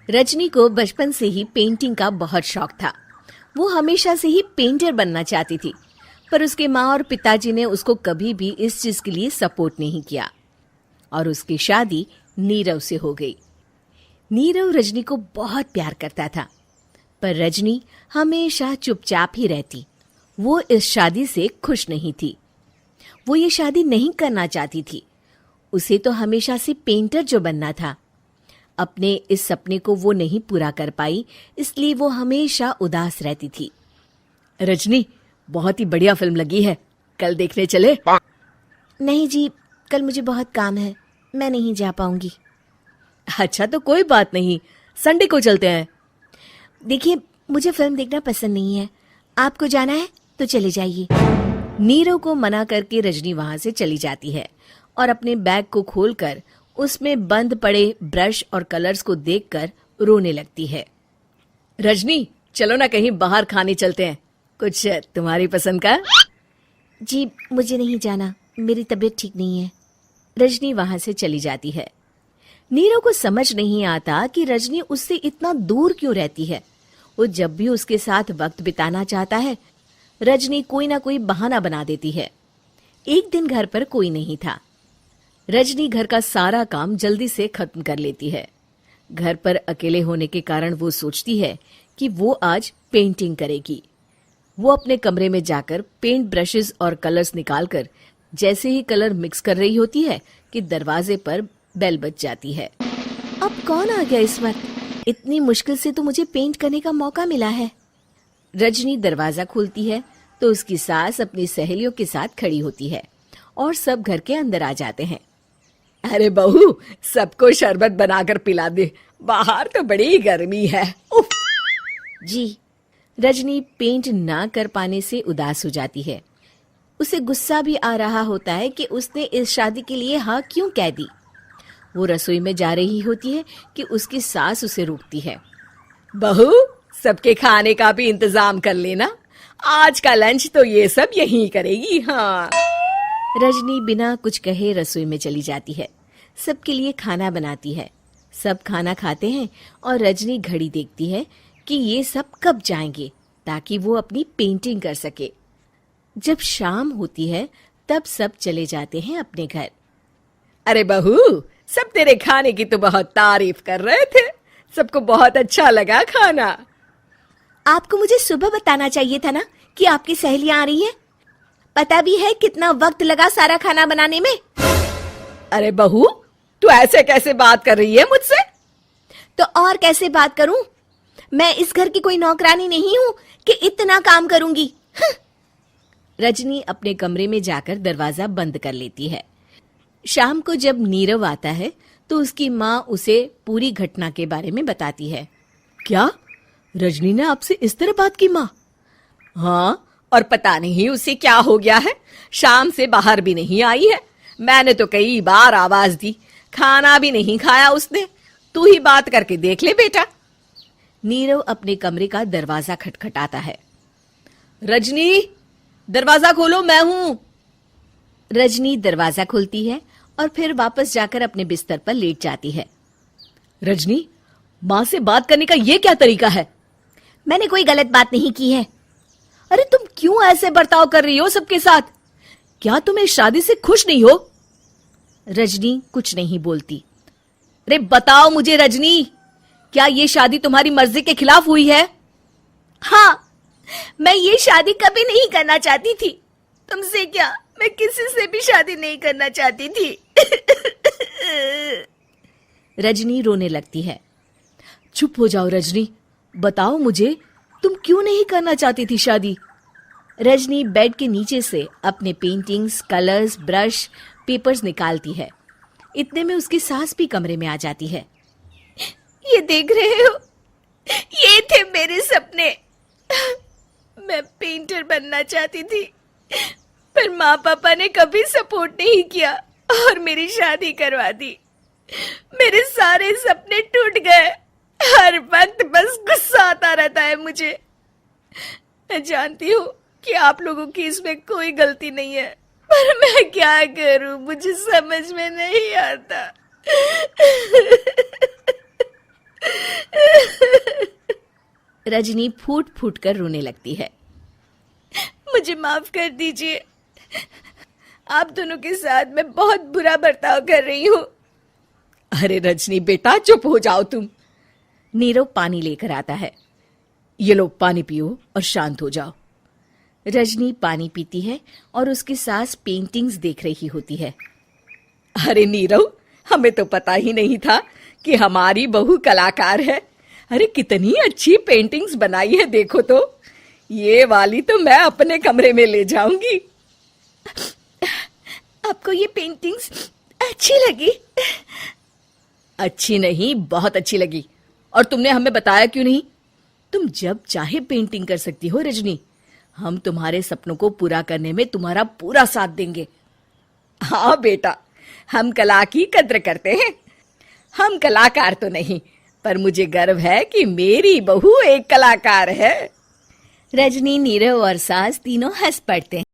रजनी को बचपन से ही पेंटिंग का बहुत शौक था। वो हमेशा से ही पेंटर बनना चाहती थी, पर उसके माँ और पिताजी ने उसको कभी भी इस चीज के लिए सपोर्ट नहीं किया और उसकी शादी नीरव से हो गई। नीरव रजनी को बहुत प्यार करता था, पर रजनी हमेशा चुपचाप ही रहती। वो इस शादी से खुश नहीं थी। वो ये शादी नहीं करना चाहती थी। उसे तो हमेशा से पेंटर जो बनना था। अपने इस सपने को वो नहीं पूरा कर पाई, इसलिए वो हमेशा उदास रहती थी। रजनी, बहुत ही बढ़िया फिल्म लगी है, कल देखने चले? नहीं जी, कल मुझे बहुत काम है, मैं नहीं जा पाऊंगी। अच्छा तो कोई बात नहीं, संडे को चलते हैं। देखिए, मुझे फिल्म देखना पसंद नहीं है। आपको जाना है तो चले जाइए। नीरव को मना करके रजनी वहां से चली जाती है और अपने बैग को खोलकर उसमें बंद पड़े ब्रश और कलर्स को देखकर रोने लगती है। रजनी, चलो ना कहीं बाहर खाने चलते हैं, कुछ तुम्हारी पसंद का। जी, मुझे नहीं जाना, मेरी तबीयत ठीक नहीं है। रजनी वहां से चली जाती है। नीरव को समझ नहीं आता कि रजनी उससे इतना दूर क्यों रहती है। वो जब भी उसके साथ वक्त बिताना चाहता है, रजनी कोई ना कोई बहाना बना देती है। एक दिन घर पर कोई नहीं था। रजनी घर का सारा काम जल्दी से खत्म कर लेती है। घर पर अकेले होने के कारण वो सोचती है कि वो आज पेंटिंग करेगी। वो अपने कमरे में जाकर पेंट ब्रशेस और कलर्स निकालकर जैसे ही कलर मिक्स कर रही होती है कि दरवाजे पर बेल बज जाती है। अब कौन आ गया इस वक्त? इतनी मुश्किल से तो मुझे पेंट करने का मौका मिला है। रजनी दरवाजा खोलती है तो उसकी सास अपनी सहेलियों के साथ खड़ी होती है और सब घर के अंदर आ जाते हैं। अरे बहू, सबको शरबत बनाकर पिला दे, बाहर तो बड़ी गर्मी है। उफ। जी। रजनी पेंट ना कर पाने से उदास हो जाती है। उसे गुस्सा भी आ रहा होता है कि उसने इस शादी के लिए हाँ क्यों कह दी। वो रसोई में जा रही होती है कि उसकी सास उसे रोकती है। बहू, सबके खाने का भी इंतजाम कर लेना, आज का लंच तो ये सब यहीं करेगी। हाँ। रजनी बिना कुछ कहे रसोई में चली जाती है। सबके लिए खाना बनाती है। सब खाना खाते हैं और रजनी घड़ी देखती है कि ये सब कब जाएंगे ताकि वो अपनी पेंटिंग कर सके। जब शाम होती है तब सब चले जाते हैं अपने घर। अरे बहू, सब तेरे खाने की तो बहुत तारीफ कर रहे थे, सबको बहुत अच्छा लगा खाना। आपको मुझे सुबह बताना चाहिए था ना कि आपकी सहेलियां आ रही हैं। पता भी है कितना वक्त लगा सारा खाना बनाने में। अरे बहू, तू ऐसे कैसे बात कर रही है मुझसे? तो और कैसे बात करूं? मैं इस घर की कोई नौकरानी नहीं हूं कि इतना काम करूंगी। रजनी अपने कमरे में जाकर दरवाजा बंद कर लेती है। शाम को जब नीरव आता है तो उसकी माँ उसे पूरी घटना के बारे में बताती है। क्या रजनी ने आपसे इस तरह बात की माँ? हाँ, और पता नहीं उसे क्या हो गया है, शाम से बाहर भी नहीं आई है। मैंने तो कई बार आवाज दी, खाना भी नहीं खाया उसने। तू ही बात करके देख ले बेटा। नीरव अपने कमरे का दरवाजा खटखटाता है। रजनी, दरवाजा खोलो, मैं हूं। रजनी दरवाजा खोलती है और फिर वापस जाकर अपने बिस्तर पर लेट जाती है। रजनी, माँ से बात करने का ये क्या तरीका है? मैंने कोई गलत बात नहीं की है। अरे तुम क्यों ऐसे बर्ताव कर रही हो सबके साथ? क्या तुम इस शादी से खुश नहीं हो? रजनी कुछ नहीं बोलती। अरे बताओ मुझे रजनी, क्या ये शादी तुम्हारी मर्जी के खिलाफ हुई है? हाँ, मैं ये शादी कभी नहीं करना चाहती थी। तुमसे क्या, मैं किसी से भी शादी नहीं करना चाहती थी। रजनी रोने लगती है। चुप हो जाओ रजनी, बताओ मुझे, तुम क्यों नहीं करना चाहती थी शादी? रजनी बेड के नीचे से अपने पेंटिंग्स, कलर्स, ब्रश, पेपर्स निकालती है। इतने में उसकी सास भी कमरे में आ जाती है। ये देख रहे हो, ये थे मेरे सपने। मैं पेंटर बनना चाहती थी, पर माँ पापा ने कभी सपोर्ट नहीं किया और मेरी शादी करवा दी। मेरे सारे सपने टूट गए। हर वक्त बस गुस्सा आता रहता है मुझे। मैं जानती हूँ कि आप लोगों की इसमें कोई गलती नहीं है, पर मैं क्या करूँ, मुझे समझ में नहीं आता। रजनी फूट फूट कर रोने लगती है। मुझे माफ कर दीजिए, आप दोनों के साथ मैं बहुत बुरा बर्ताव कर रही हूँ। अरे रजनी बेटा, चुप हो जाओ तुम। नीरव पानी लेकर आता है। ये लो पानी पियो और शांत हो जाओ। रजनी पानी पीती है और उसकी सास पेंटिंग्स देख रही होती है। अरे नीरव, हमें तो पता ही नहीं था कि हमारी बहू कलाकार है। अरे कितनी अच्छी पेंटिंग्स बनाई है, देखो तो। ये वाली तो मैं अपने कमरे में ले जाऊंगी। आपको ये पेंटिंग्स अच्छी लगी? अच्छी नहीं, बहुत अच्छी लगी। और तुमने हमें बताया क्यों नहीं? तुम जब चाहे पेंटिंग कर सकती हो रजनी। हम तुम्हारे सपनों को पूरा करने में तुम्हारा पूरा साथ देंगे। हाँ बेटा, हम कला की कद्र करते हैं। हम कलाकार तो नहीं, पर मुझे गर्व है कि मेरी बहू एक कलाकार है। रजनी, नीरव और सास तीनों हंस पड़ते हैं।